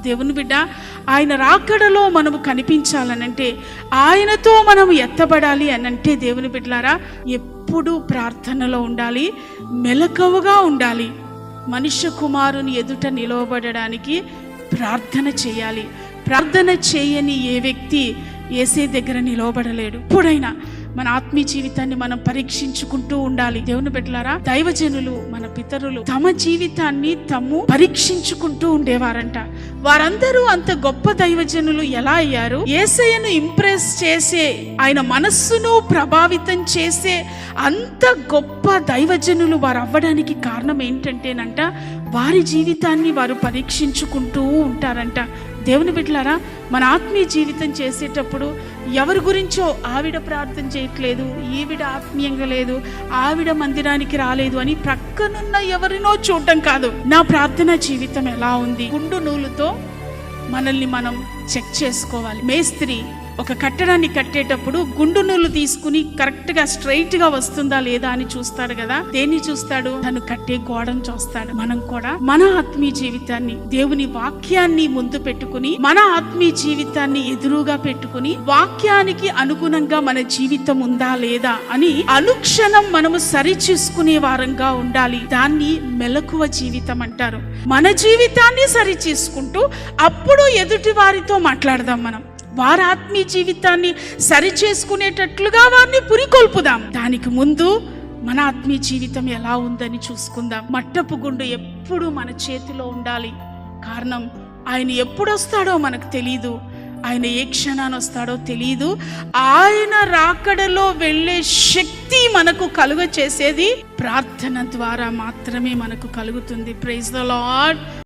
దేవుని బిడ్డ, ఆయన రాకడలో మనము కనిపించాలనంటే, ఆయనతో మనము ఎత్తబడాలి అనంటే దేవుని బిడ్డలారా ఎప్పుడూ ప్రార్థనలో ఉండాలి, మెలకువగా ఉండాలి. మనుష్య కుమారుని ఎదుట నిలవబడడానికి ప్రార్థన చేయాలి. ప్రార్థన చేయని ఏ వ్యక్తి యేసే దగ్గర నిలవబడలేడు. ఎప్పుడైనా మన ఆత్మీయ జీవితాన్ని మనం పరీక్షించుకుంటూ ఉండాలి. దేవుని బిడ్డలారా, దైవజనులు, మన పితరులు తమ జీవితాన్ని తాము పరీక్షించుకుంటూ ఉండేవారంట. వారందరూ అంత గొప్ప దైవజనులు ఎలా అయ్యారు? యేసయ్యను ఇంప్రెస్ చేసే, ఆయన మనస్సును ప్రభావితం చేసే అంత గొప్ప దైవజనులు వారు అవ్వడానికి కారణం ఏంటంటేనంట, వారి జీవితాన్ని వారు పరీక్షించుకుంటూ ఉంటారంట. దేవుని బిడ్డలారా, మన ఆత్మీయ జీవితం చేసేటప్పుడు ఎవరి గురించో ఆవిడ ప్రార్థన చేయట్లేదు, ఈవిడ ఆత్మీయంగా లేదు, ఆవిడ మందిరానికి రాలేదు అని ప్రక్కనున్న ఎవరినో చూడటం కాదు. నా ప్రార్థన జీవితం ఎలా ఉంది? గుండు నూలుతో మనల్ని మనం చెక్ చేసుకోవాలి. మేస్త్రి ఒక కట్టడాన్ని కట్టేటప్పుడు గుండు నూలు తీసుకుని కరెక్ట్గా స్ట్రైట్గా వస్తుందా లేదా అని చూస్తాడు కదా. దేన్ని చూస్తాడు? తను కట్టే గోడను చూస్తాడు. మనం కూడా మన ఆత్మీయ జీవితాన్ని, దేవుని వాక్యాన్ని ముందు పెట్టుకుని, మన ఆత్మీయ జీవితాన్ని ఎదురుగా పెట్టుకుని, వాక్యానికి అనుగుణంగా మన జీవితం ఉందా లేదా అని అనుక్షణం మనము సరి చూసుకునే వారంగా ఉండాలి. దాన్ని మెలకువ జీవితం అంటారు. మన జీవితాన్ని సరి చేసుకుంటూ అప్పుడు ఎదుటి వారితో మాట్లాడదాం. మనం వారి ఆత్మీయ జీవితాన్ని సరి చేసుకునేటట్లుగా వారిని పురికొల్పుదాం. దానికి ముందు మన ఆత్మీయ జీవితం ఎలా ఉందని చూసుకుందాం. మట్టపు గుండు ఎప్పుడు మన చేతిలో ఉండాలి. కారణం, ఆయన ఎప్పుడు వస్తాడో మనకు తెలియదు, ఆయన ఏ క్షణాన్ని వస్తాడో తెలియదు. ఆయన రాకడలో వెళ్ళే శక్తి మనకు కలుగ చేసేది ప్రార్థన ద్వారా మాత్రమే మనకు కలుగుతుంది. Praise the lord.